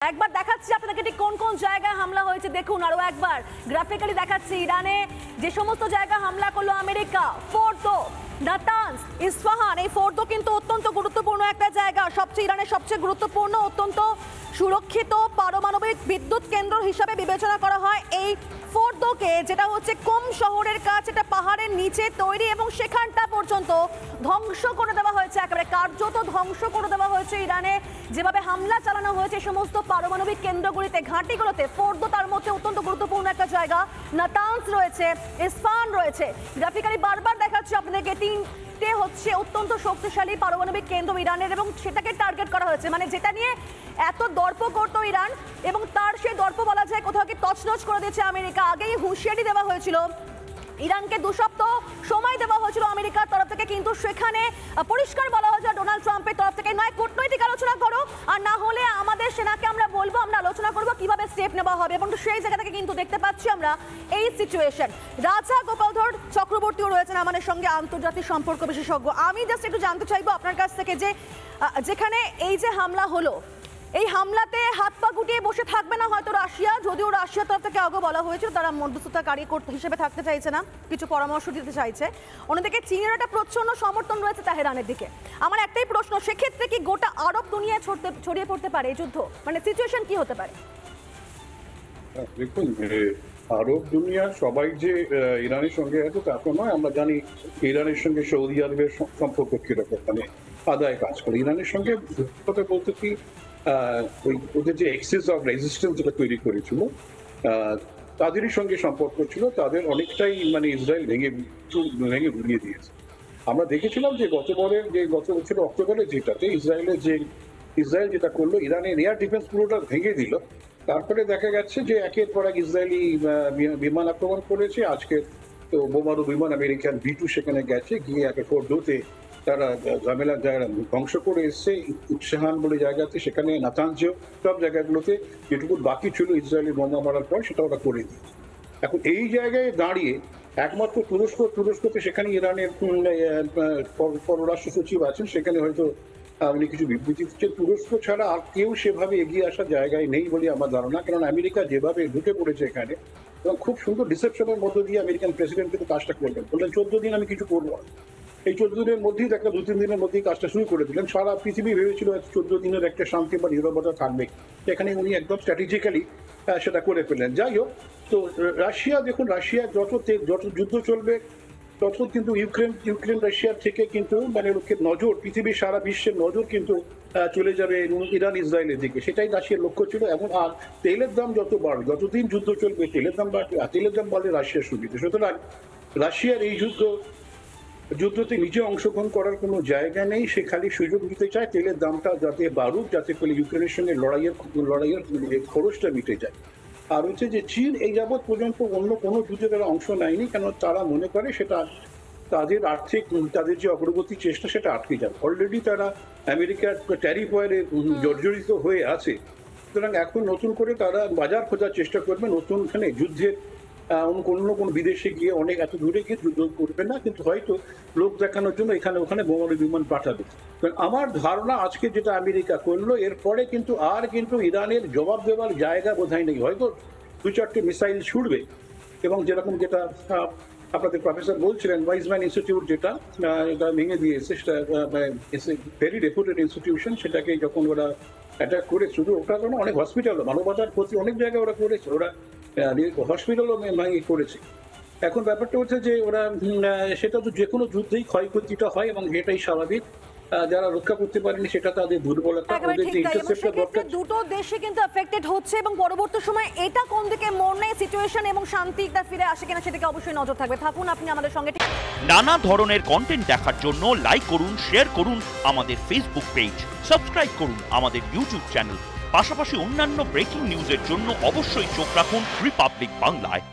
একবার দেখাচ্ছি আপনাদেরকে ঠিক কোন কোন জায়গায় হামলা হয়েছে দেখুন আরো একবার গ্রাফিক্যালি দেখাচ্ছি। ইরানে যে সমস্ত জায়গায় হামলা করলো আমেরিকা, ফোর্দো, নাতানজ, ইস্পাহান, এই ফোর্দো কিন্তু অত্যন্ত গুরুত্বপূর্ণ একটা জায়গা, সবচেয়ে ইরানের সবচেয়ে গুরুত্বপূর্ণ অত্যন্ত সুরক্ষিত পারমাণবিক বিদ্যুৎ কেন্দ্র হিসাবে বিবেচনা করা হয় এই ফোর্দোকে, যেটা হচ্ছে কম শহরের কাছে, এটা পাহাড়ের নিচে তৈরি এবং সেখানটা পর্যন্ত ধ্বংস করে দেওয়া হয়েছে, একেবারে কার্যত ধ্বংস করে দেওয়া হয়েছে। ইরানে যেভাবে হামলা চালানো হয়েছে সমস্ত পারমাণবিক কেন্দ্রগুলিতে, ঘাঁটিগুলোতে, ফোর্দো তার মধ্যে অত্যন্ত গুরুত্বপূর্ণ একটা জায়গা, নাতানজ রয়েছে, ইস্পাহান রয়েছে। গ্রাফিক্যালি বারবার দেখাচ্ছি আপনাদেরকে তিনটে হচ্ছে অত্যন্ত শক্তিশালী পারমাণবিক কেন্দ্র ইরানের, এবং সেটাকে টার্গেট করা হয়েছে, মানে যেটা নিয়ে এত দর্প করতো ইরান, এবং তার সেই দর্প বলা যায় কোথাও কি তছনছ করে দিয়েছে আমেরিকা। আগেই হুঁশিয়ারি দেওয়া হয়েছিল ইরানকে, 2 সপ্তাহ সময় দেওয়া হয়েছিল আমেরিকার তরফ থেকে, কিন্তু সেখানে পরিষ্কার বলা হয়েছে ডোনাল্ড ট্রাম্পের তরফ থেকে, নয় কূটনৈতিক আলোচনা করো, আর না হলে আমাদের সেনাকে আমরা বলবো, আমরা আলোচনা করবো কিভাবে স্টেপ নেওয়া হবে। এবং সেই জায়গা থেকে কিন্তু দেখতে পাচ্ছি আমরা এই সিচুয়েশন। রাজা গোপালধর চক্রবর্তীও রয়েছেন আমাদের সঙ্গে, আন্তর্জাতিক সম্পর্ক বিশেষজ্ঞ। আমি জাস্ট একটু জানতে চাইবো আপনার কাছ থেকে যে যেখানে এই যে হামলা হলো, এই হামলাতে হাত পা গুটিয়ে বসে থাকবে না হয়তো রাশিয়া, যদিও রাশিয়ার তরফ থেকে আগে বলা হয়েছিল তারা মধ্যস্থতাকারী হিসেবে থাকতে চাইছে না, কিছু পরামর্শ দিতে চাইছে। অন্যদিকে চীনের একটা প্রচ্ছন্ন সমর্থন রয়েছে তেহরানের দিকে। আমার একটাই প্রশ্ন, সেক্ষেত্রে কি গোটা আরব দুনিয়ায় ছড়িয়ে পড়তে পারে এই যুদ্ধ, মানে সিচুয়েশন কি হতে পারে? দেখুন, আরব দুনিয়া সবাই যে ইরানের সঙ্গে আছে তা তো নয়। আমরা জানি ইরানের সঙ্গে সৌদি আরবের সম্পর্ক কিরকম, মানে আদায় কাজ করে। ইরানের সঙ্গে কথা বলতে কি, ওদের যে এক্সেস অফ রেজিস্ট্যান্স যেটা তৈরি করেছিল, তাদেরই সঙ্গে সম্পর্ক ছিল। তাদের অনেকটাই মানে ইসরায়েল ভেঙে গুড়িয়ে দিয়েছে। আমরা দেখেছিলাম যে গত বছর অক্টোবরে যেটাতে ইসরায়েল যেটা করলো, ইরানের এয়ার ডিফেন্স পুরোটা ভেঙে দিল। তারপরে দেখা যাচ্ছে যে একের পর এক ইসরায়েলি বিমান আক্রমণ করেছে। আজকে তো বোমারু বিমান আমেরিকান B-2 সেখানে গেছে, গিয়ে একে ফোর্দোতে তারা ঝামেলা ধ্বংস করে এসছে। ইস্পাহান বলে জায়গাতে, সেখানে নাতানজ, সব জায়গাগুলোতে যেটুকু বাকি ছিল ইসরায়েলি বোমা মারার পর সেটা ওরা করে দিয়েছে। এখন এই জায়গায় দাঁড়িয়ে একমাত্র তুরস্কতে, সেখানে ইরানের পররাষ্ট্র সচিব আছেন, সেখানে হয়তো উনি কিছু বিবৃতি দিচ্ছেন। তুরস্ক ছাড়া আর কেউ সেভাবে এগিয়ে আসার জায়গায় নেই বলে আমার ধারণা, কারণ আমেরিকা যেভাবে ঢুকে পড়েছে এখানে, এবং খুব সুন্দর ডিসেপশনের মধ্য দিয়ে আমেরিকান প্রেসিডেন্ট কিন্তু কাজটা করবেন, বললেন 14 দিন আমি কিছু করবো। এই 14 দিনের মধ্যেই দেখা 2-3 দিনের মধ্যেই কাজটা শুরু করে দিলেন। সারা পৃথিবী ভেবেছিল 14 দিনের একটা শান্তি বা নীরবতা থাকবে, এখানে উনি একদম স্ট্র্যাটেজিক্যালি সেটা করে ফেললেন। যাই হোক, তো রাশিয়া যত যুদ্ধ চলবে তত কিন্তু ইউক্রেন রাশিয়ার থেকে কিন্তু মানে লোকের নজর, পৃথিবীর সারা বিশ্বের নজর কিন্তু চলে যাবে ইরান ইসরায়েলের দিকে। সেটাই রাশিয়ার লক্ষ্য ছিল। এবং আর তেলের দাম যত বাড়বে, যতদিন যুদ্ধ চলবে তেলের দাম বাড়বে, আর তেলের দাম বাড়লে রাশিয়ার সুবিধা। সুতরাং রাশিয়ার এই যুদ্ধতে নিজে অংশগ্রহণ করার কোনো জায়গা নেই। সে খালি সুযোগ দিতে চায় তেলের দামটা যাতে বাড়ুক, যাতে করে ইউক্রেনের সঙ্গে লড়াইয়ের খরচটা মিটে যায়। আর হচ্ছে যে চীন এই যাবৎ পর্যন্ত অন্য কোনো যুদ্ধে তারা অংশ নেয়নি, কেন তারা মনে করে সেটা তাদের যে অগ্রগতি চেষ্টা সেটা আটকে যাবে। অলরেডি তারা আমেরিকার ট্যারিফ ওয়ারে জর্জরিত হয়ে আছে। সুতরাং এখন নতুন করে তারা বাজার খোঁজার চেষ্টা করবে, নতুন যুদ্ধের কোনো বিদেশে গিয়ে অনেক এত দূরে গিয়ে যুদ্ধ করবে না, কিন্তু হয়তো লোক দেখানোর জন্য ওখানে বোমারু বিমান পাঠাবে। কারণ আমার ধারণা আজকে যেটা আমেরিকা করলো, এরপরে কিন্তু ইরানের জবাব দেওয়ার জায়গা বোধহয় নেই। হয়তো 2-4টে মিসাইল ছুড়বে, এবং যেটা আপনাদের প্রফেসর বলছিলেন, ওয়াইজম্যান ইনস্টিটিউট যেটা ভেঙে দিয়েছে, সেটা ভেরি রেপুটেড ইনস্টিটিউশন, সেটাকে যখন ওরা অ্যাটাক করে, শুধু ওটা কেন, অনেক হসপিটালও, মানবতার প্রতি অনেক জায়গায় ওরা করেছে, ওরা হসপিটালও ভেঙে করেছে। এখন ব্যাপারটা হচ্ছে যে ওরা সেটা তো যে কোনো যুদ্ধেই ক্ষয়ক্ষতিটা হয়, এবং এটাই স্বাভাবিক। যারা রক্ষা করতে পারেনি সেটা তাদের দুর্বলতা। দুটো দেশে কিন্তু এফেক্টেড হচ্ছে, এবং পরবর্তী সময় এটা কোন দিকে মোড় নেয় সিচুয়েশন এবং শান্তিটা ফিরে আসে কিনা সেদিকে অবশ্যই নজর থাকবে। থাকুন আপনি আমাদের সঙ্গে। নানা ধরনের কন্টেন্ট দেখার জন্য লাইক করুন, শেয়ার করুন আমাদের ফেসবুক পেজ, সাবস্ক্রাইব করুন আমাদের ইউটিউব চ্যানেল। পাশাপাশি অন্যান্য ব্রেকিং নিউজের জন্য অবশ্যই চোখ রাখুন রিপাবলিক বাংলায়।